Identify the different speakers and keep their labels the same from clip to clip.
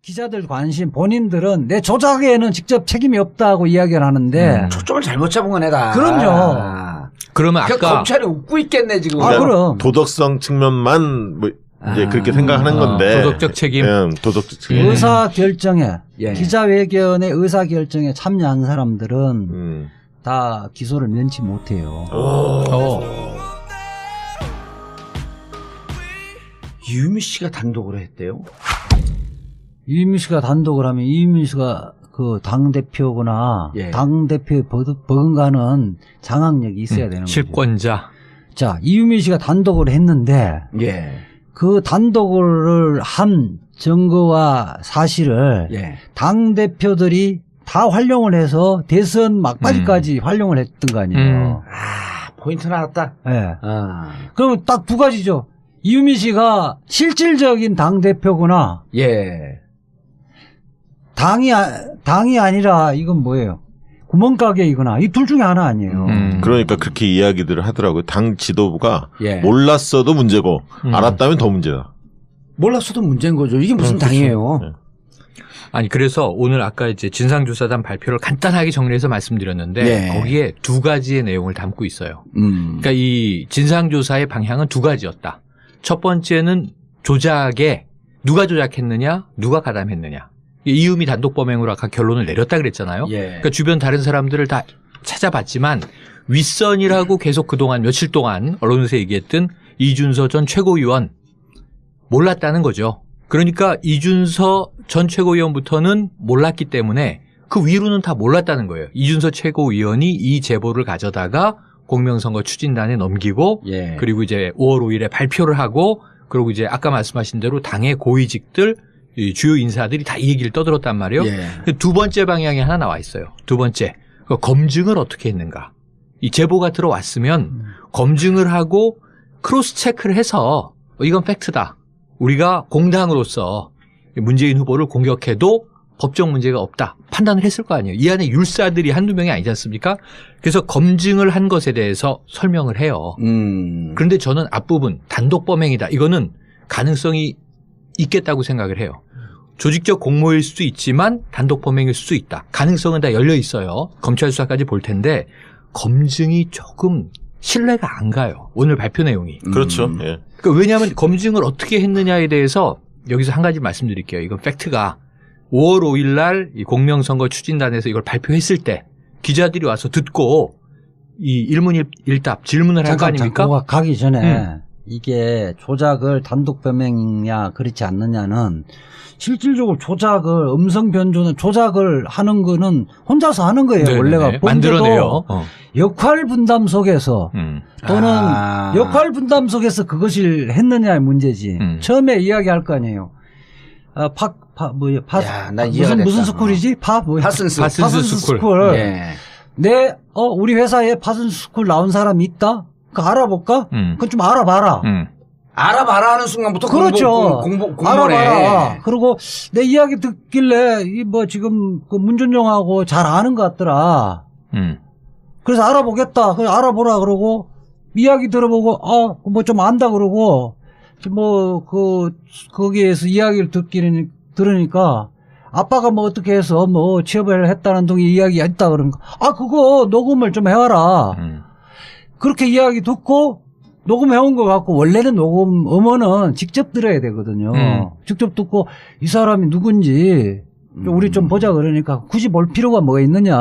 Speaker 1: 기자들 관심 본인들은 내 조작에는 직접 책임이 없다고 이야기를 하는데
Speaker 2: 초점을 잘못 잡은 거네다.
Speaker 1: 그럼요.
Speaker 3: 그러면 아까
Speaker 2: 검찰이 웃고 있겠네 지금.
Speaker 1: 그러니까 그럼
Speaker 4: 도덕성 측면만 뭐 이제 그렇게 생각하는 건데
Speaker 3: 도덕적 책임.
Speaker 4: 도덕적 책임.
Speaker 1: 의사 결정에
Speaker 2: 예.
Speaker 1: 기자회견의 의사 결정에 참여한 사람들은 다 기소를 면치 못해요.
Speaker 2: 유미 씨가 단독으로 했대요.
Speaker 1: 이인미 씨가 단독을 하면 이인미 씨가 그 당대표거나
Speaker 2: 예.
Speaker 1: 당대표에 버금가는 장악력이 있어야 되는 거죠.
Speaker 3: 실권자.
Speaker 1: 자, 이유미 씨가 단독을 했는데
Speaker 2: 예.
Speaker 1: 그 단독을 한 증거와 사실을
Speaker 2: 예.
Speaker 1: 당대표들이 다 활용을 해서 대선 막바지까지 활용을 했던 거 아니에요.
Speaker 2: 아, 포인트 나왔다.
Speaker 1: 예.
Speaker 2: 아.
Speaker 1: 그러면 딱 두 가지죠. 이유미 씨가 실질적인 당대표구나.
Speaker 2: 예.
Speaker 1: 당이 아니라 이건 뭐예요? 구멍가게이거나 이 둘 중에 하나 아니에요.
Speaker 4: 그러니까 그렇게 이야기들을 하더라고요. 당 지도부가
Speaker 2: 예.
Speaker 4: 몰랐어도 문제고 알았다면 더 문제다.
Speaker 2: 몰랐어도 문제인 거죠. 이게 무슨 당이에요?
Speaker 4: 네.
Speaker 3: 아니 그래서 오늘 아까 이제 진상조사단 발표를 간단하게 정리해서 말씀드렸는데
Speaker 2: 네.
Speaker 3: 거기에 두 가지의 내용을 담고 있어요. 그러니까 이 진상조사의 방향은 두 가지였다. 첫 번째는 조작에 누가 조작했느냐, 누가 가담했느냐. 이유미 단독 범행으로 아까 결론을 내렸다 그랬잖아요.
Speaker 2: 예.
Speaker 3: 그러니까 주변 다른 사람들을 다 찾아봤지만 윗선이라고 계속 그동안 며칠 동안 언론에서 얘기했던 이준서 전 최고위원 몰랐다는 거죠. 그러니까 이준서 전 최고위원부터는 몰랐기 때문에 그 위로는 다 몰랐다는 거예요. 이준서 최고위원이 이 제보를 가져다가 공명선거 추진단에 넘기고
Speaker 2: 예.
Speaker 3: 그리고 이제 5월 5일에 발표를 하고 그리고 이제 아까 말씀하신 대로 당의 고위직들 이 주요 인사들이 다 이 얘기를 떠들었단 말이에요.
Speaker 2: 예.
Speaker 3: 두 번째 방향이 하나 나와 있어요. 두 번째 검증을 어떻게 했는가. 이 제보가 들어왔으면 검증을 하고 크로스 체크를 해서 이건 팩트다. 우리가 공당으로서 문재인 후보를 공격해도 법적 문제가 없다. 판단을 했을 거 아니에요. 이 안에 율사들이 한두 명이 아니지 않습니까? 그래서 검증을 한 것에 대해서 설명을 해요. 그런데 저는 앞부분 단독 범행이다. 이거는 가능성이 있겠다고 생각을 해요. 조직적 공모일 수도 있지만 단독 범행일 수도 있다. 가능성은 다 열려 있어요. 검찰 수사까지 볼 텐데 검증이 조금 신뢰가 안 가요. 오늘 발표 내용이.
Speaker 4: 그렇죠. 예.
Speaker 3: 그러니까 왜냐하면 검증을 어떻게 했느냐에 대해서 여기서 한 가지 말씀드릴게요. 이건 팩트가 5월 5일 날 이 공명선거 추진단에서 이걸 발표했을 때 기자들이 와서 듣고 이 일문일답 질문을 할 거 아닙니까?
Speaker 1: 그거 가기 전에 이게 조작을 단독 범행이냐 그렇지 않느냐는 실질적으로 조작을 음성 변조는 조작을 하는 거는 혼자서 하는 거예요.
Speaker 3: 네네네.
Speaker 1: 원래가
Speaker 3: 만들어내요.
Speaker 1: 역할 분담 속에서 또는 역할 분담 속에서 그것이 했느냐의 문제지. 처음에 이야기할 거 아니에요.
Speaker 2: 야, 나 이해가 됐다.
Speaker 1: 무슨 스쿨이지?
Speaker 3: 파슨스 스쿨.
Speaker 1: 예. 우리 회사에 파슨스 스쿨 나온 사람이 있다? 그거 알아볼까? 그건 좀 알아봐라.
Speaker 2: 알아봐라 하는 순간부터
Speaker 1: 그렇죠.
Speaker 2: 공모네.
Speaker 1: 알아봐라. 그리고 내 이야기 듣길래 지금 그 문준용하고 잘 아는 것 같더라. 그래서 알아보겠다. 그래서 알아보라 그러고 이야기 들어보고 뭐 좀 안다 그러고 거기에서 이야기를 들으니까 아빠가 뭐 어떻게 해서 뭐 취업을 했다는 등의 이야기가 있다 그러니까 그거 녹음을 좀 해와라. 그렇게 이야기 듣고 녹음해온 것 같고 원래는 녹음 음원은 직접 들어야 되거든요. 직접 듣고 이 사람이 누군지 우리 좀 보자 그러니까 굳이 볼 필요가 뭐가 있느냐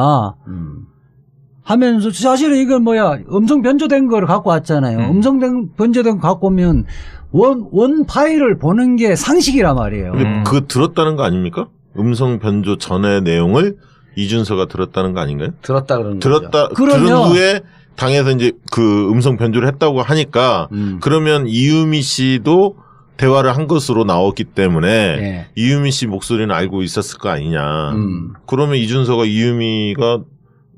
Speaker 1: 하면서 사실은 이건 음성 변조된 걸 갖고 왔잖아요. 음성 변조된 거 갖고 오면 원 파일을 보는 게 상식이란 말이에요.
Speaker 4: 근데 그거 들었다는 거 아닙니까? 음성 변조 전의 내용을 이준서가 들었다는 거 아닌가요?
Speaker 2: 들었다 그러는 거죠.
Speaker 4: 들은 후에 당에서 이제 그 음성 변조를 했다고 하니까 그러면 이유미 씨도 대화를 한 것으로 나왔기 때문에 이유미 씨 목소리는 알고 있었을 거 아니냐. 그러면 이준서가 이유미가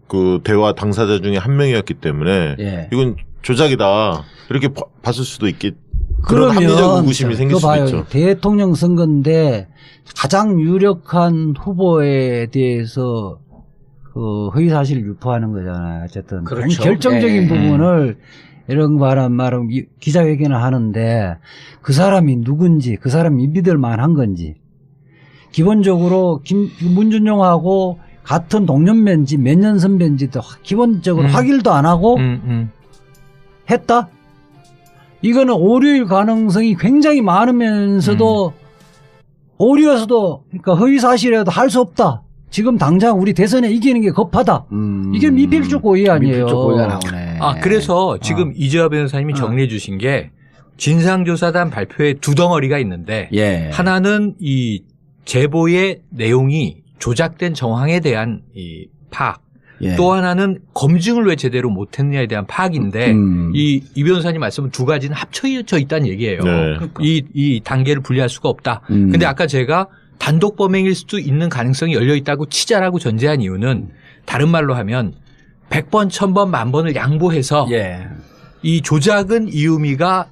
Speaker 4: 그 대화 당사자 중에 한 명이었기 때문에 이건 조작이다. 이렇게 봤을 수도 있겠. 그런 합리적 의구심이 생길 수도 있죠.
Speaker 1: 대통령 선거인데 가장 유력한 후보에 대해서 그 허위 사실을 유포하는 거잖아요. 어쨌든
Speaker 2: 그렇죠.
Speaker 1: 결정적인 부분을 이런 말은 기자회견을 하는데 그 사람이 누군지 그 사람이 믿을 만한 건지 기본적으로 문준용하고 같은 동년배인지 몇 년 선배인지도 기본적으로 확인도 안 하고 했다? 이거는 오류일 가능성이 굉장히 많으면서도 오류여서도 그러니까 허위사실이라도 할 수 없다. 지금 당장 우리 대선에 이기는 게 급하다. 이게 미필적 고의 아니에요.
Speaker 2: 미필적 고의가 나오네.
Speaker 3: 그래서 지금 이재화 변호사님이 정리해 주신 게 진상조사단 발표에 두 덩어리가 있는데
Speaker 2: 예.
Speaker 3: 하나는 이 제보의 내용이 조작된 정황에 대한 이 파악.
Speaker 2: 예.
Speaker 3: 또 하나는 검증을 왜 제대로 못했느냐에 대한 파악인데 이 변호사님 말씀은 두 가지는 합쳐져 있다는 얘기예요.
Speaker 4: 네.
Speaker 3: 이 단계를 분리할 수가 없다. 근데 아까 제가 단독 범행일 수도 있는 가능성이 열려 있다고 치자라고 전제한 이유는 다른 말로 하면 100번, 1000번, 10,000번을 양보해서
Speaker 2: 예.
Speaker 3: 이 조작은 이유미가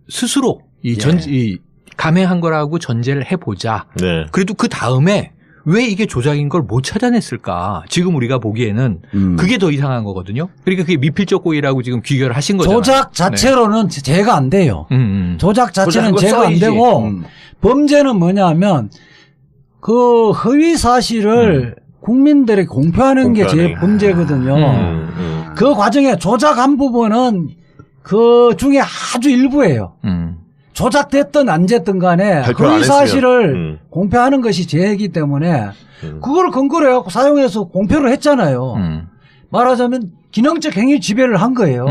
Speaker 3: 스스로 이 감행한 거라고 전제를 해보자.
Speaker 4: 네.
Speaker 3: 그래도 그 다음에 왜 이게 조작인 걸 못 찾아냈을까? 지금 우리가 보기에는 그게 더 이상한 거거든요. 그러니까 그게 미필적 고의라고 지금 귀결을 하신 거잖아요.
Speaker 1: 조작 자체로는 제가 안 돼요. 조작 자체는
Speaker 2: 조작은
Speaker 1: 제가 안
Speaker 2: 써야지.
Speaker 1: 되고 범죄는 뭐냐면 그 허위 사실을 국민들에게 공표하는 게 제일 범죄거든요. 그 과정에 조작한 부분은 그 중에 아주 일부예요. 조작됐든 안 됐든 간에 허위 사실을 공표하는 것이 죄이기 때문에 그걸 근거로 해갖고 사용해서 공표를 했잖아요. 말하자면 기능적 행위 지배를 한 거예요.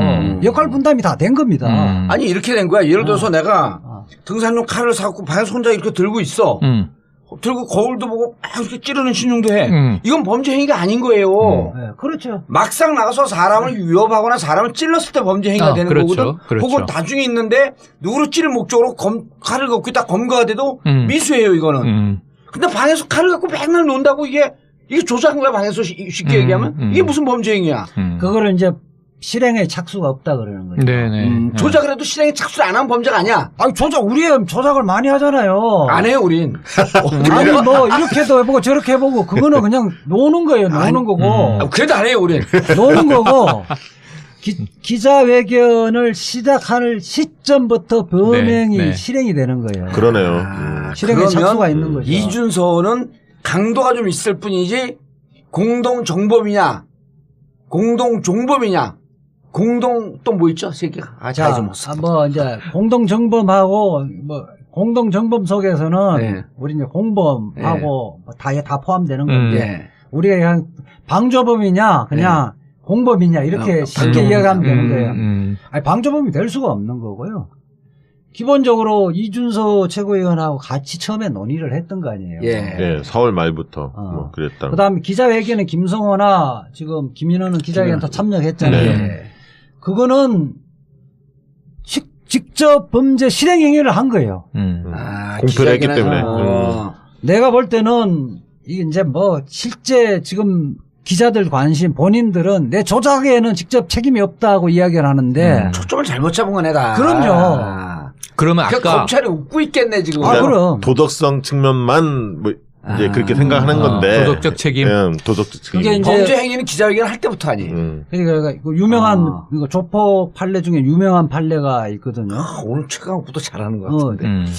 Speaker 1: 역할 분담이 다 된 겁니다.
Speaker 2: 아니 이렇게 된 거야. 예를 들어서 내가 등산용 칼을 사갖고 방에서 혼자 이렇게 들고 있어. 들고 거울도 보고 막 이렇게 찌르는 신용도 해. 이건 범죄 행위가 아닌 거예요.
Speaker 1: 네, 그렇죠.
Speaker 2: 막상 나가서 사람을 위협하거나 사람을 찔렀을 때 범죄 행위가 되는
Speaker 3: 그렇죠.
Speaker 2: 거거든.
Speaker 3: 그렇죠.
Speaker 2: 혹은 나중에 있는데 누구를 찌를 목적으로 칼을 갖고 있다 검거가 돼도 미수예요 이거는. 근데 방에서 칼을 갖고 맨날 논다고 이게 조작한 거야 방에서 쉽게 얘기하면 이게 무슨 범죄 행위야.
Speaker 1: 그거를 이제 실행에 착수가 없다 그러는 거죠.
Speaker 3: 네네.
Speaker 2: 조작을 해도 실행에 착수를 안 하면 범죄가 아니야.
Speaker 1: 아니 우리 조작을 많이 하잖아요.
Speaker 2: 안 해요 우린.
Speaker 1: 아니 뭐 이렇게도 해보고 저렇게 해보고 그거는 그냥 노는 거예요. 노는 거고.
Speaker 2: 그래도 안 해요 우린.
Speaker 1: 노는 거고. 기자회견을 시작할 시점부터 범행이 실행이 되는 거예요.
Speaker 4: 그러네요.
Speaker 1: 실행에 착수가 있는 거죠.
Speaker 2: 이준서는 강도가 좀 있을 뿐이지 공동정범이냐 공동종범이냐 공동 또 뭐 있죠? 세 개가. 잘 잊어먹었어.
Speaker 1: 뭐 이제 공동정범하고 뭐 공동정범 속에서는 우리 이제 공범하고 뭐 다 포함되는 건데 우리가 그냥 방조범이냐 그냥 공범이냐 이렇게 쉽게 이해하면 되는 거예요. 아니 방조범이 될 수가 없는 거고요. 기본적으로 이준서 최고위원하고 같이 처음에 논의를 했던 거 아니에요.
Speaker 4: 예, 4월 말부터 뭐 그랬다.
Speaker 1: 그다음에 기자회견에 김성호나 지금 김인호는 기자회견 다 참여했잖아요. 그거는 직접 범죄 실행 행위를 한 거예요.
Speaker 4: 공표를 했기 때문에.
Speaker 1: 내가 볼 때는 이게 이제 뭐 실제 지금 기자들 관심 본인들은 내 조작에는 직접 책임이 없다고 이야기를 하는데
Speaker 2: 초점을 잘못 잡은 건 애다.
Speaker 1: 그럼요.
Speaker 3: 그러면 아까
Speaker 2: 검찰이 웃고 있겠네 지금.
Speaker 1: 그럼
Speaker 4: 도덕성 측면만 뭐 이제 그렇게 생각하는 건데
Speaker 3: 도덕적 책임.
Speaker 4: 도덕적 책임.
Speaker 1: 이게 이제
Speaker 2: 범죄 행위는 기자회견 할 때부터 하니.
Speaker 1: 그러니까 유명한 이거 조폭 판례 중에 유명한 판례가 있거든요.
Speaker 2: 오늘 최강욱부터 잘하는 것 같은데.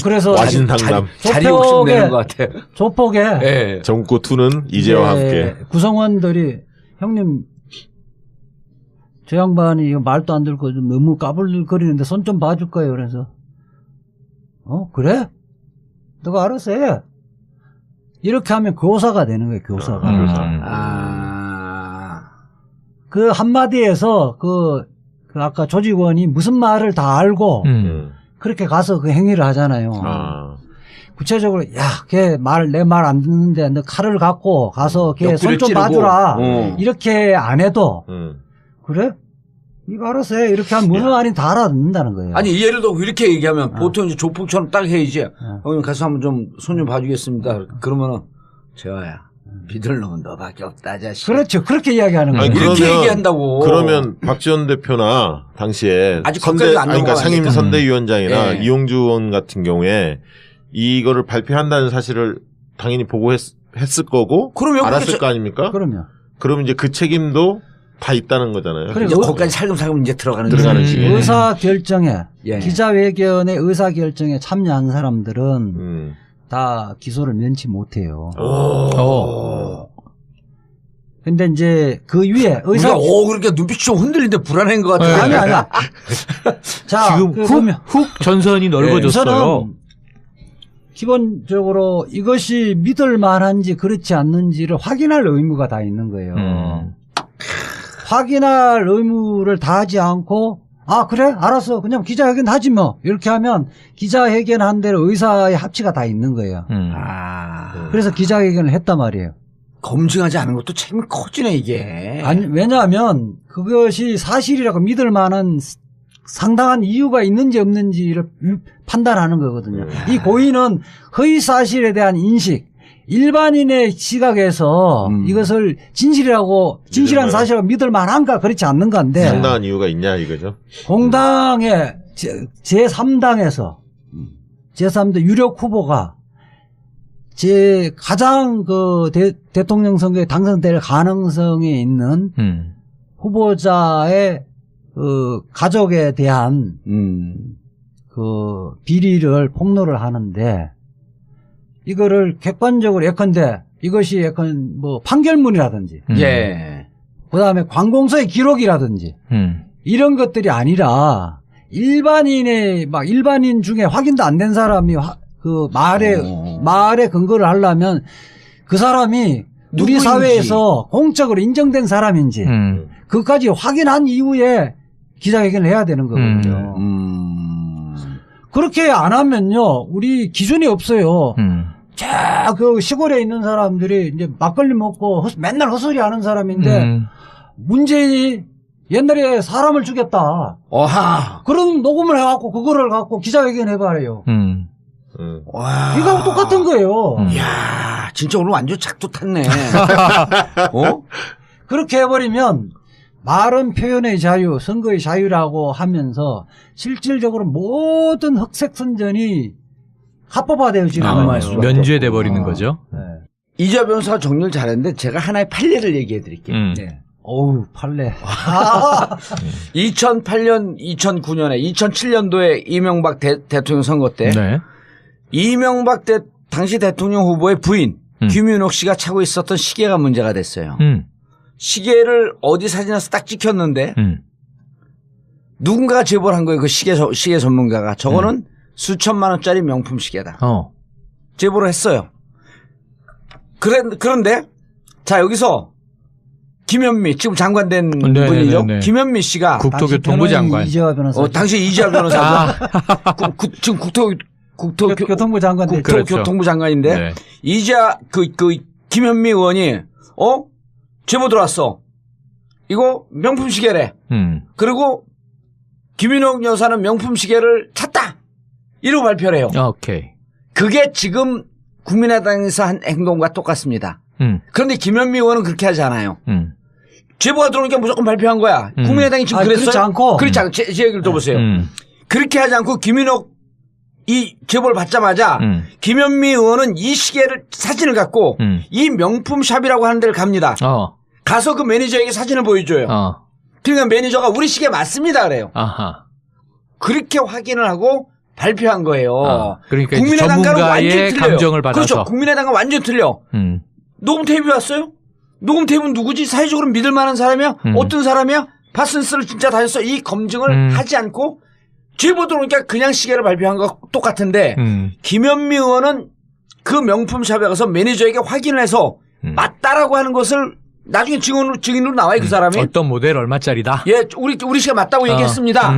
Speaker 1: 그래서
Speaker 4: 와신상담.
Speaker 2: 자리 욕심 내는 것 같아.
Speaker 1: 조폭에
Speaker 4: 정고 2는 이제와 함께.
Speaker 1: 구성원들이 형님 저 양반이 이거 말도 안 들고 좀 너무 까불거리는데 손 좀 봐줄 거예요. 그래서 그래? 너가 알아서 해. 이렇게 하면 교사가 되는 거예요. 교사가. 그 한마디에서 그 아까 조직원이 무슨 말을 다 알고 그렇게 가서 그 행위를 하잖아요. 구체적으로 걔 내 말 안 듣는데 너 칼을 갖고 가서 걔 손 좀 봐주라. 이렇게 안 해도 그래? 이거 알아서 해. 이렇게 하면 무슨 말인지 다 알아듣는다는 거예요.
Speaker 2: 아니 예를 들어 이렇게 얘기하면 보통 이제 조폭처럼 딱 해야지. 형님 가서 한번 좀 손 좀 봐주겠습니다. 그러면은 재화야 믿을 놈은 너밖에 없다 자식.
Speaker 1: 그렇죠. 그렇게 이야기하는 거예요.
Speaker 2: 이렇게 얘기한다고.
Speaker 4: 그러면 박지원 대표나 당시에
Speaker 2: 아직 거기까지 안
Speaker 4: 그러니까 상임 선대위원장이나
Speaker 2: 네.
Speaker 4: 이용주 의원 같은 경우에 이거를 발표한다는 사실을 당연히 보고했을 거고 알았을 거 아닙니까?
Speaker 1: 그럼요.
Speaker 4: 그럼 이제 그 책임도 다 있다는 거잖아요.
Speaker 2: 그러니까 거기까지 살금살금 이제 들어가는
Speaker 4: 거지.
Speaker 1: 의사 결정에 기자회견의 의사 결정에 참여한 사람들은 다 기소를 면치 못해요.
Speaker 2: 근데
Speaker 1: 이제 그 위에
Speaker 2: 의사 그렇게 눈빛이 좀 흔들리는데 불안한 것 같아요.
Speaker 1: 아니야. 자,
Speaker 3: 지금 훅 전선이 넓어졌어요.
Speaker 1: 기본적으로 이것이 믿을 만한지 그렇지 않는지를 확인할 의무가 다 있는 거예요. 확인할 의무를 다하지 않고 그래? 알았어. 그냥 기자회견 하지 뭐. 이렇게 하면 기자회견 한 대로 의사의 합치가 다 있는 거예요. 그래서 기자회견을 했단 말이에요.
Speaker 2: 검증하지 않은 것도 책임이 커지네 이게.
Speaker 1: 아니 왜냐하면 그것이 사실이라고 믿을 만한 상당한 이유가 있는지 없는지를 판단하는 거거든요. 이 고의는 허위 사실에 대한 인식, 일반인의 시각에서 이것을 진실한 사실이라고 믿을 만한가 그렇지 않는가인데
Speaker 4: 상당한 이유가 있냐 이거죠.
Speaker 1: 공당의 제3당에서 제3당 유력 후보가 가장 그 대통령 선거에 당선될 가능성이 있는 후보자의 그 가족에 대한 그 비리를 폭로를 하는데 이거를 객관적으로 예컨대 이것이 약간 뭐 판결문이라든지 그다음에 관공서의 기록이라든지 이런 것들이 아니라 일반인 중에 확인도 안 된 사람이 그 말에 근거를 하려면 그 사람이 우리 사회에서 공적으로 인정된 사람인지 그것까지 확인한 이후에 기자회견을 해야 되는 거거든요. 그렇게 안 하면요, 우리 기준이 없어요. 그 시골에 있는 사람들이 이제 막걸리 먹고 맨날 헛소리 하는 사람인데 문재인이 옛날에 사람을 죽였다. 그런 녹음을 해갖고 그거를 갖고 기자회견 해봐래요. 이거하고 똑같은 거예요.
Speaker 2: 이야, 진짜 오늘 완전 작두 탔네.
Speaker 1: 그렇게 해버리면 말은 표현의 자유, 선거의 자유라고 하면서 실질적으로 모든 흑색 선전이 합법화되어지는 거예요.
Speaker 3: 면죄돼 버리는 거죠.
Speaker 2: 이자 변호사가 정리를 잘했는데 제가 하나의 판례를 얘기해 드릴게요.
Speaker 1: 어우, 판례.
Speaker 2: 2008년, 2009년에, 2007년도에 이명박 대통령 선거 때 이명박 당시 대통령 후보의 부인 김윤옥 씨가 차고 있었던 시계가 문제가 됐어요. 시계를 어디 사진에서 딱 찍혔는데 누군가가 제보를 한 거예요. 그 시계 전문가가. 저거는 수천만 원짜리 명품 시계다. 제보를 했어요. 그런데 자 여기서 김현미 지금 장관 된 분이죠. 김현미 씨가
Speaker 3: 국토교통부 장관.
Speaker 2: 당시 이재화 변호사. 지금
Speaker 1: 교통부 장관 됐죠.
Speaker 2: 국토교통부 장관인데 이재화 그 김현미 의원이 제보 들어왔어. 이거 명품 시계래. 그리고 김윤옥 여사는 명품 시계를 찼다. 이러고 발표를 해요.
Speaker 3: 오케이.
Speaker 2: 그게 지금 국민의당에서 한 행동과 똑같습니다. 그런데 김현미 의원은 그렇게 하지 않아요. 제보가 들어오니까 무조건 발표한 거야. 국민의당이 지금 그랬어요?
Speaker 1: 그렇지 않고.
Speaker 2: 그렇지 않고. 제 얘기를 들어보세요. 그렇게 하지 않고 김윤옥 이 제보를 받자마자 김현미 의원은 이 시계를 사진을 갖고 이 명품 샵이라고 하는 데를 갑니다. 가서 그 매니저에게 사진을 보여줘요. 그러니까 매니저가 우리 시계 맞습니다 그래요. 그렇게 확인을 하고 발표한 거예요.
Speaker 3: 그러니까
Speaker 2: 국민의당과는 완전히 틀려요.
Speaker 3: 감정을 받아서.
Speaker 2: 그렇죠. 국민의당과 완전 틀려. 녹음 테이프 왔어요? 녹음 테이프는 누구지? 사회적으로 믿을 만한 사람이야? 어떤 사람이야? 파슨스를 진짜 다녔어? 이 검증을 하지 않고 제보 들어오니까 그냥 시계를 발표한 거 똑같은데 김현미 의원은 그 명품샵에 가서 매니저에게 확인을 해서 맞다라고 하는 것을 나중에 증인으로 나와요 그 사람이.
Speaker 3: 어떤 모델 얼마짜리다.
Speaker 2: 예, 우리 시계 맞다고 얘기했습니다.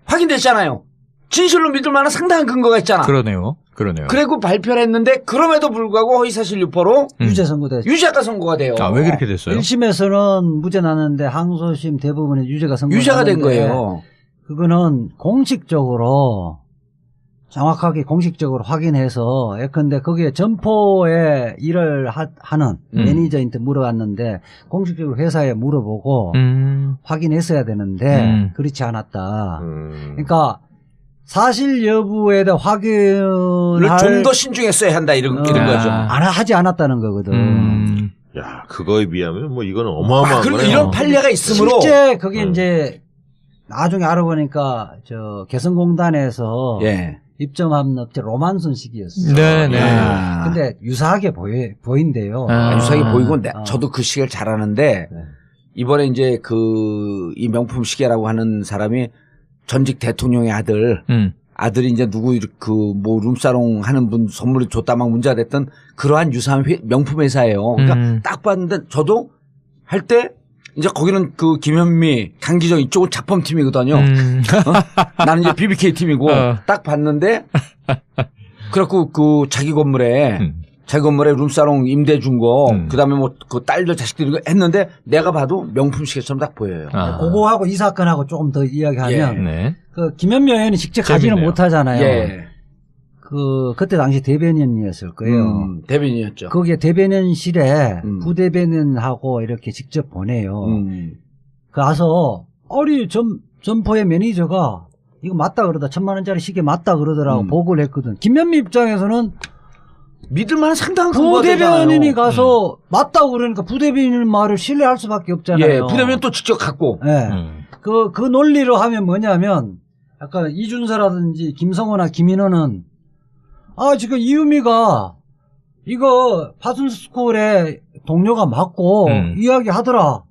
Speaker 2: 확인됐잖아요. 진실로 믿을 만한 상당한 근거가 있잖아.
Speaker 3: 그러네요.
Speaker 2: 그리고 발표를 했는데 그럼에도 불구하고 허위사실 유포로
Speaker 1: 유죄 선고됐죠.
Speaker 2: 유죄가 선고가 돼요.
Speaker 3: 왜 그렇게 됐어요?
Speaker 1: 1심에서는 무죄 나는데 항소심 대부분의 유죄가
Speaker 2: 된 거예요.
Speaker 1: 그거는 공식적으로 정확하게 공식적으로 확인해서 예컨대 거기에 점포에 일을 하는 매니저한테 물어봤는데 공식적으로 회사에 물어보고 확인했어야 되는데 그렇지 않았다. 그러니까 사실 여부에 대한 확인을
Speaker 2: 좀 더 신중했어야 한다 이런 거죠.
Speaker 1: 하지 않았다는 거거든.
Speaker 4: 야, 그거에 비하면 뭐 이거는 어마어마한
Speaker 2: 그리고
Speaker 4: 거네요.
Speaker 2: 이런 판례가 있으므로
Speaker 1: 실제 그게 이제 나중에 알아보니까 개성공단에서 입점한 업체 로만손 시기였어요.
Speaker 3: 네네.
Speaker 1: 근데 유사하게 보인대요.
Speaker 2: 유사하게 보이고 저도 그 시계를 잘 아는데 이번에 이제 이 명품 시계라고 하는 사람이 전직 대통령의 아들이 이제 누구 뭐 룸사롱 하는 분 선물을 줬다 막 문제가 됐던 그러한 유사한 명품 회사예요. 그러니까 딱 봤는데 저도 할 때 이제 거기는 그 김현미, 강기정 이쪽은 작품팀이거든요. 나는 이제 BBK 팀이고 딱 봤는데 그래갖고 그 자기 건물에 룸사롱 임대 준 거, 그 다음에 뭐 그 딸들 자식들 이거 했는데 내가 봐도 명품 시계처럼 딱 보여요.
Speaker 1: 그거하고 이 사건하고 조금 더 이야기하면
Speaker 3: 네.
Speaker 1: 그 김현미 의원이 직접 가지는 못하잖아요.
Speaker 2: 예.
Speaker 1: 그때 당시 대변인이었을 거예요.
Speaker 2: 대변인이었죠.
Speaker 1: 거기에 대변인실에 부대변인하고 이렇게 직접 보내요. 가서 점포의 매니저가 이거 맞다 그러다 1,000만 원짜리 시계 맞다 그러더라고 보고를 했거든. 김현미 입장에서는
Speaker 2: 믿을만한 상당한
Speaker 1: 부대변인이 가서 맞다고 그러니까 부대변인 말을 신뢰할 수밖에 없잖아요.
Speaker 2: 예, 부대변인 또 직접 갖고.
Speaker 1: 예. 그 논리로 하면 뭐냐면 약간 이준서라든지 김성호나 김인호는 지금 이유미가 이거 파슨스쿨의 동료가 맞고 이야기하더라.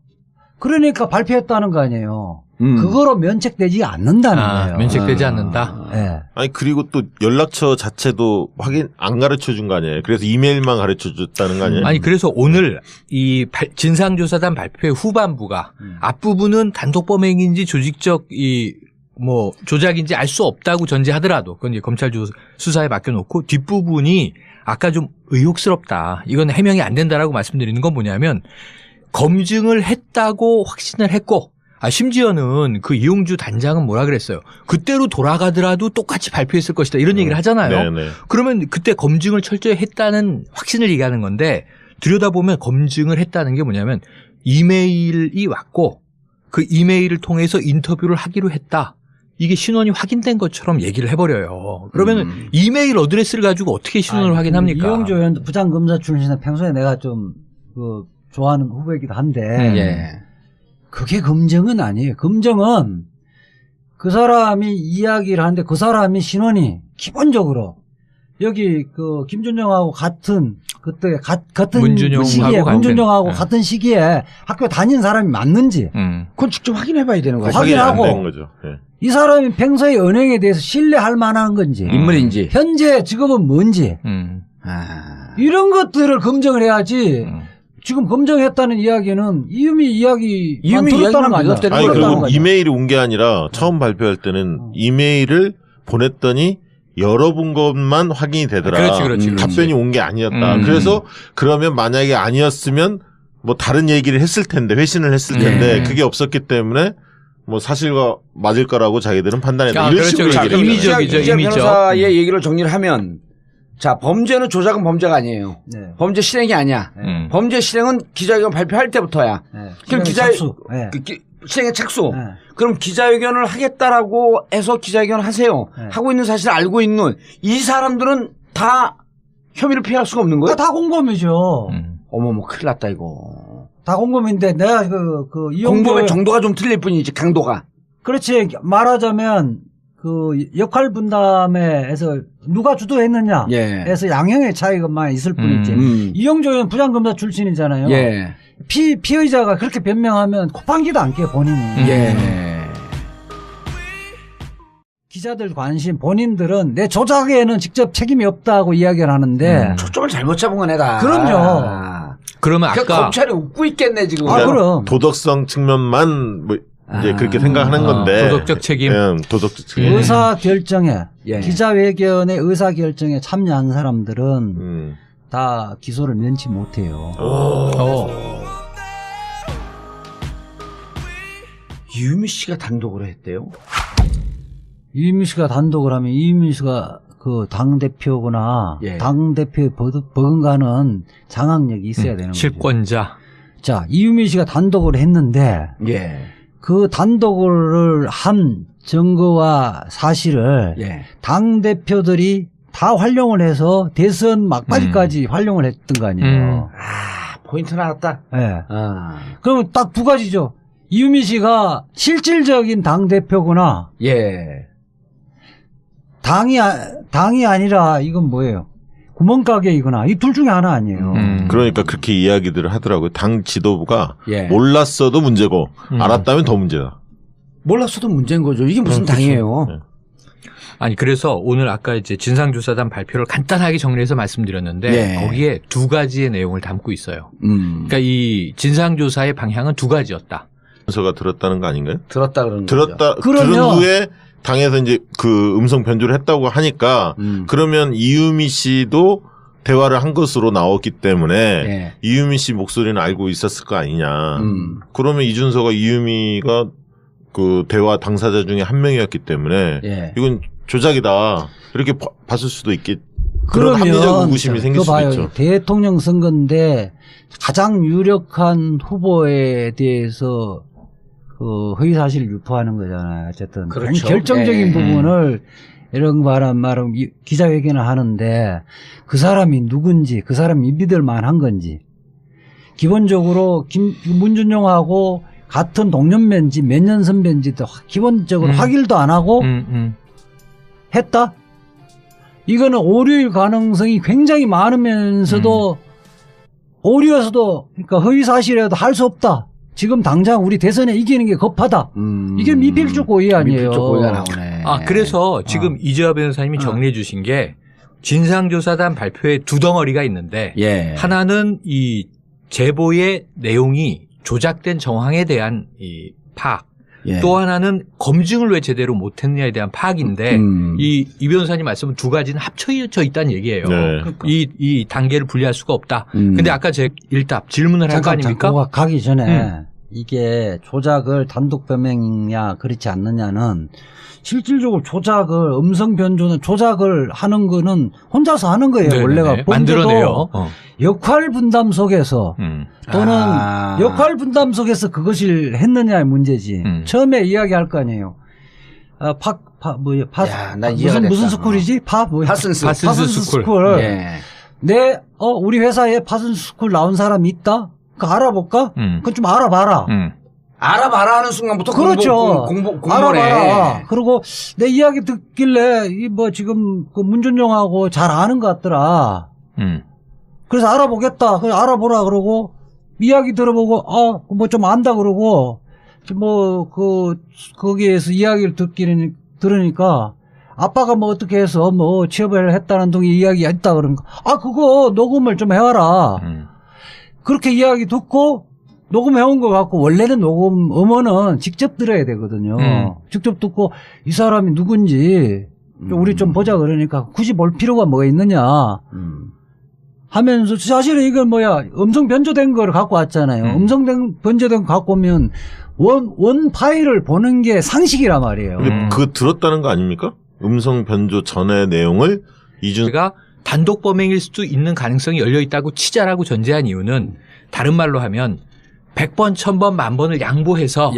Speaker 1: 그러니까 발표했다는 거 아니에요. 그거로 면책되지 않는다는 거예요.
Speaker 3: 면책되지 않는다.
Speaker 1: 네.
Speaker 4: 아니 그리고 또 연락처 자체도 확인 안 가르쳐 준 거 아니에요. 그래서 이메일만 가르쳐 줬다는 거 아니에요.
Speaker 3: 아니 그래서 오늘 이 진상조사단 발표의 후반부가 앞부분은 단독 범행인지 조직적 뭐 조작인지 알 수 없다고 전제하더라도 그건 이제 검찰 수사에 맡겨놓고 뒷부분이 아까 좀 의혹스럽다. 이건 해명이 안 된다라고 말씀드리는 건 뭐냐면 검증을 했다고 확신을 했고 심지어는 그 이용주 단장은 뭐라 그랬어요. 그때로 돌아가더라도 똑같이 발표했을 것이다. 이런 얘기를 하잖아요.
Speaker 4: 네네.
Speaker 3: 그러면 그때 검증을 철저히 했다는 확신을 얘기하는 건데 들여다보면 검증을 했다는 게 뭐냐면 이메일이 왔고 그 이메일을 통해서 인터뷰를 하기로 했다. 이게 신원이 확인된 것처럼 얘기를 해버려요. 그러면 이메일 어드레스를 가지고 어떻게 신원을 확인합니까?
Speaker 1: 이용주 의원도 부장검사 출신은 평소에 내가 좀 좋아하는 후보이기도 한데
Speaker 2: 예.
Speaker 1: 그게 검증은 아니에요. 검증은 그 사람이 이야기를 하는데 그 사람이 신원이 기본적으로 여기 그 김준영하고 같은 그때 같은 시기에 문준영하고 같은 시기에 학교 다닌 사람이 맞는지
Speaker 2: 그건 직접 확인해봐야 되는 거죠.
Speaker 1: 확인하고
Speaker 4: 안 된 거죠. 네.
Speaker 1: 이 사람이 평소에 은행에 대해서 신뢰할 만한 건지
Speaker 2: 인물인지
Speaker 1: 현재 직업은 뭔지 이런 것들을 검증을 해야지. 지금 검증했다는 이야기는 이유미 이야기만 들었다는 거 아니야?
Speaker 4: 아니 그리고 이메일이 온 게 아니라 처음 발표할 때는 이메일을 보냈더니 열어본 것만 확인이 되더라.
Speaker 3: 그렇지.
Speaker 4: 답변이 온 게 아니었다. 그래서 그러면 만약에 아니었으면 뭐 다른 얘기를 했을 텐데 회신을 했을 텐데 그게 없었기 때문에 뭐 사실과 맞을 거라고 자기들은 판단했다. 이런 식으로 얘기를
Speaker 3: 이미적이죠.
Speaker 2: 이미적 변호사의 얘기를 정리를 하면 자, 범죄는 조작은 범죄가 아니에요. 네. 범죄 실행이 아니야. 범죄 실행은 기자회견 발표할 때부터야. 그럼 실행의 착수. 그럼 기자회견을 하겠다라고 해서 기자회견을 하세요. 하고 있는 사실을 알고 있는 이 사람들은 다 혐의를 피할 수가 없는 거예요?
Speaker 1: 다 공범이죠.
Speaker 2: 어머머, 큰일 났다, 이거.
Speaker 1: 다 공범인데 내가
Speaker 2: 공범의 정도가 좀 틀릴 뿐이지, 강도가.
Speaker 1: 그렇지. 말하자면 그 역할 분담에서 누가 주도했느냐 에서 양형의 차이가만 있을 뿐이지. 이용조 의원 부장검사 출신이잖아요.
Speaker 2: 예.
Speaker 1: 피의자가 그렇게 변명하면 코판기도 안 깨 본인이.
Speaker 2: 예.
Speaker 1: 기자들 관심 본인들은 내 조작에는 직접 책임이 없다고 이야기를 하는데
Speaker 2: 초점을 잘못 잡은 건 애다.
Speaker 1: 그럼요.
Speaker 3: 그러면 아까
Speaker 2: 검찰이 웃고 있겠네 지금.
Speaker 1: 그럼
Speaker 4: 도덕성 측면만 뭐 이제 그렇게 생각하는 건데
Speaker 3: 도덕적 책임,
Speaker 4: 도덕적 책임.
Speaker 1: 의사 결정에 기자회견의 의사 결정에 참여한 사람들은 다 기소를 면치 못해요.
Speaker 2: 이유미 씨가 단독으로 했대요.
Speaker 1: 이유미 씨가 단독을 하면 이유미 씨가 그 당대표거나 당대표에 버금가는 장악력이 있어야 되는 거죠.
Speaker 3: 실권자.
Speaker 1: 자, 이유미 씨가 단독을 했는데 그 단독을 한 증거와 사실을 당대표들이 다 활용을 해서 대선 막바지까지 활용을 했던 거 아니에요.
Speaker 2: 포인트 나왔다.
Speaker 1: 그러면 딱 두 가지죠. 이유미 씨가 실질적인 당대표거나 당이 아니라 이건 뭐예요? 구멍가게이거나 이 둘 중에 하나 아니에요.
Speaker 4: 그러니까 그렇게 이야기들을 하더라고요. 당 지도부가
Speaker 2: 예.
Speaker 4: 몰랐어도 문제고 알았다면 더 문제다.
Speaker 2: 몰랐어도 문제인 거죠. 이게 무슨
Speaker 4: 그렇죠.
Speaker 2: 당이에요.
Speaker 4: 네.
Speaker 3: 아니 그래서 오늘 아까 이제 진상조사단 발표를 간단하게 정리해서 말씀드렸는데
Speaker 2: 예.
Speaker 3: 거기에 두 가지의 내용을 담고 있어요. 그러니까 이 진상조사의 방향은 두 가지였다.
Speaker 4: 문서가 들었다는 거 아닌가요?
Speaker 2: 들었다 그러는 거죠.
Speaker 4: 들은
Speaker 1: 그러면-
Speaker 4: 후에 당에서 이제 그 음성 변조를 했다고 하니까 그러면 이유미 씨도 대화를 한 것으로 나왔기 때문에
Speaker 2: 예.
Speaker 4: 이유미 씨 목소리는 알고 있었을 거 아니냐. 그러면 이준서가 이유미가 그 대화 당사자 중에 한 명이었기 때문에
Speaker 2: 예.
Speaker 4: 이건 조작이다. 이렇게 봤을 수도 있겠. 그런
Speaker 1: 그러면
Speaker 4: 합리적 의구심이 생길
Speaker 1: 그거
Speaker 4: 수도
Speaker 1: 봐요.
Speaker 4: 있죠.
Speaker 1: 대통령 선거인데 가장 유력한 후보에 대해서 그 허위 사실을 유포하는 거잖아요. 어쨌든
Speaker 2: 그렇죠.
Speaker 1: 결정적인
Speaker 2: 예.
Speaker 1: 부분을 이런 말은 기자회견을 하는데 그 사람이 누군지 그 사람이 믿을 만한 건지 기본적으로 문준용하고 같은 동년배인지 몇 년 선배인지도 기본적으로 확인도 안 하고 했다? 이거는 오류일 가능성이 굉장히 많으면서도 오류여서도 그러니까 허위 사실이라도 할 수 없다. 지금 당장 우리 대선에 이기는 게 급하다. 이게 미필적 고의 아니에요.
Speaker 2: 미필적 고의가 나오네.
Speaker 3: 아 그래서 지금 이재화 변호사님이 정리해 주신 게 진상조사단 발표에 두 덩어리가 있는데
Speaker 2: 예.
Speaker 3: 하나는 이 제보의 내용이 조작된 정황에 대한 이 파악,
Speaker 2: 예.
Speaker 3: 또 하나는 검증을 왜 제대로 못했느냐에 대한 파악인데 이 변호사님 말씀은 두 가지는 합쳐져 있다는 얘기예요.
Speaker 4: 네.
Speaker 3: 이 단계를 분리할 수가 없다. 근데 아까 제 일답 질문을 한 거 아닙니까?
Speaker 1: 잠깐 가기 전에 이게 조작을 단독 변명이냐 그렇지 않느냐는 실질적으로 조작을 음성 변조는 조작을 하는 거는 혼자서 하는 거예요.
Speaker 3: 네네네.
Speaker 1: 원래가
Speaker 3: 만들어내요.
Speaker 1: 역할 분담 속에서 또는 역할 분담 속에서 그것을 했느냐의 문제지. 처음에 이야기할 거 아니에요.
Speaker 2: 야, 나 이해가 됐다.
Speaker 1: 무슨 스쿨이지?
Speaker 2: 파슨스
Speaker 1: 스쿨.
Speaker 2: 예.
Speaker 1: 우리 회사에 파슨스 스쿨 나온 사람이 있다? 그거 알아볼까? 그건 좀 알아봐라.
Speaker 2: 알아봐라 하는 순간부터
Speaker 1: 그렇죠.
Speaker 2: 공모네.
Speaker 1: 알아봐라. 그리고 내 이야기 듣길래 지금 그 문준용하고 잘 아는 것 같더라. 그래서 알아보겠다. 그래서 알아보라 그러고 이야기 들어보고 뭐 좀 안다 그러고 거기에서 이야기를 들으니까 아빠가 뭐 어떻게 해서 뭐 취업을 했다는 등의 이야기가 있다 그러니까 그거 녹음을 좀 해와라. 그렇게 이야기 듣고 녹음해온 것 같고 원래는 녹음 음원은 직접 들어야 되거든요. 직접 듣고 이 사람이 누군지 우리 좀 보자 그러니까 굳이 볼 필요가 뭐가 있느냐 하면서 사실은 이건 음성 변조된 걸 갖고 왔잖아요. 음성 변조된 거 갖고 오면 원 파일을 보는 게 상식이란 말이에요.
Speaker 4: 근데 그거 들었다는 거 아닙니까? 음성 변조 전의 내용을
Speaker 3: 제가 단독 범행일 수도 있는 가능성이 열려 있다고 치자라고 전제한 이유는 다른 말로 하면 100번, 1000번, 10,000번을 양보해서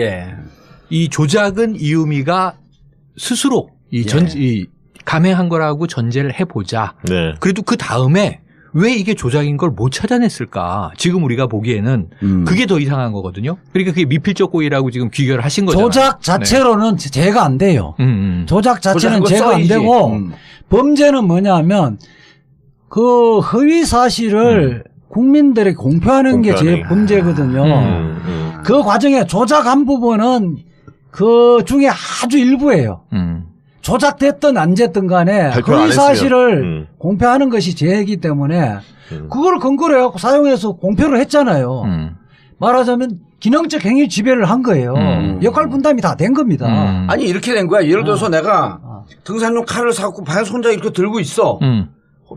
Speaker 3: 이 조작은 이유미가 스스로 감행한 거라고 전제를 해보자.
Speaker 4: 네.
Speaker 3: 그래도 그 다음에 왜 이게 조작인 걸 못 찾아냈을까? 지금 우리가 보기에는 그게 더 이상한 거거든요. 그러니까 그게 미필적 고의라고 지금 귀결을 하신 거잖아요.
Speaker 1: 조작 자체로는 제가 안 돼요. 조작 자체는 제가 안 되고 범죄는 뭐냐면 그 허위 사실을 국민들에게 공표하는 게 제일 범죄거든요. 그 과정에 조작한 부분은 그 중에 아주 일부예요. 조작됐든 안 됐든 간에 허위 사실을 공표하는 것이 죄이기 때문에 그걸 근거로 해갖고 사용해서 공표를 했잖아요. 말하자면 기능적 행위 지배를 한 거예요. 역할 분담이 다 된 겁니다.
Speaker 2: 아니 이렇게 된 거야. 예를 들어서 내가 등산용 칼을 사갖고 방에서 혼자 이렇게 들고 있어.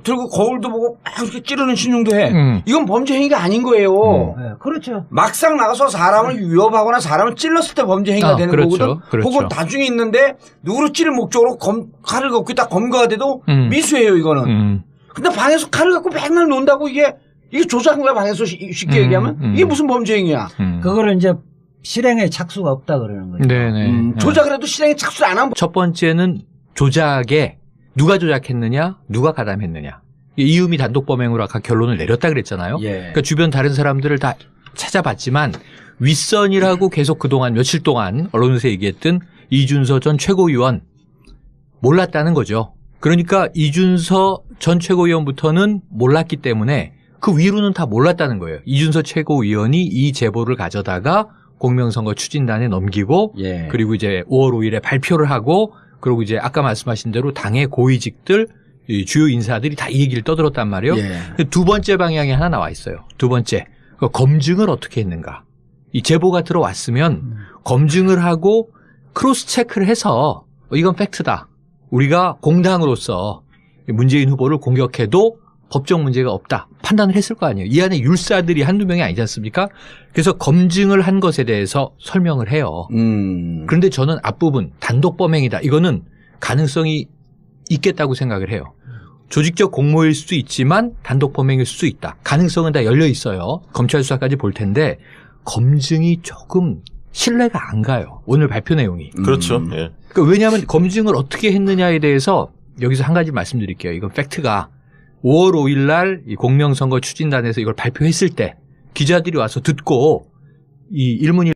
Speaker 2: 들고 거울도 보고 막 이렇게 찌르는 신용도 해. 이건 범죄 행위가 아닌 거예요.
Speaker 1: 네, 그렇죠.
Speaker 2: 막상 나가서 사람을 위협하거나 사람을 찔렀을 때 범죄 행위가 되는 거거든.
Speaker 3: 그렇죠.
Speaker 2: 혹은 나중에 있는데 누구를 찌를 목적으로 칼을 갖고 있다 검거가 돼도 미수예요 이거는. 근데 방에서 칼을 갖고 맨날 논다고 이게 조작한 거야 방에서 쉽게 얘기하면 이게 무슨 범죄 행위야.
Speaker 1: 그거를 이제 실행에 착수가 없다 그러는 거죠.
Speaker 3: 네네.
Speaker 2: 조작을 해도 실행에 착수를 안 하면
Speaker 3: 첫 번째는 조작에 누가 조작했느냐, 누가 가담했느냐. 이유미 단독 범행으로 아까 결론을 내렸다 그랬잖아요. 그러니까 주변 다른 사람들을 다 찾아봤지만 윗선이라고 계속 그동안 며칠 동안 언론에서 얘기했던 이준서 전 최고위원 몰랐다는 거죠. 그러니까 이준서 전 최고위원부터는 몰랐기 때문에 그 위로는 다 몰랐다는 거예요. 이준서 최고위원이 이 제보를 가져다가 공명선거 추진단에 넘기고
Speaker 2: 예.
Speaker 3: 그리고 이제 5월 5일에 발표를 하고 그리고 이제 아까 말씀하신 대로 당의 고위직들 이 주요 인사들이 다 이 얘기를 떠들었단 말이에요.
Speaker 2: 예.
Speaker 3: 두 번째 방향이 하나 나와 있어요. 두 번째. 검증을 어떻게 했는가. 이 제보가 들어왔으면 검증을 하고 크로스 체크를 해서 이건 팩트다. 우리가 공당으로서 문재인 후보를 공격해도 법적 문제가 없다. 판단을 했을 거 아니에요. 이 안에 율사들이 한두 명이 아니지 않습니까? 그래서 검증을 한 것에 대해서 설명을 해요. 그런데 저는 앞부분 단독 범행이다. 이거는 가능성이 있겠다고 생각을 해요. 조직적 공모일 수도 있지만 단독 범행일 수도 있다. 가능성은 다 열려 있어요. 검찰 수사까지 볼 텐데 검증이 조금 신뢰가 안 가요. 오늘 발표 내용이.
Speaker 4: 그렇죠. 예.
Speaker 3: 그러니까 왜냐하면 검증을 어떻게 했느냐에 대해서 여기서 한 가지 말씀드릴게요. 이건 팩트가 5월 5일 날 이 공명선거 추진단에서 이걸 발표했을 때 기자들이 와서 듣고 이 일문일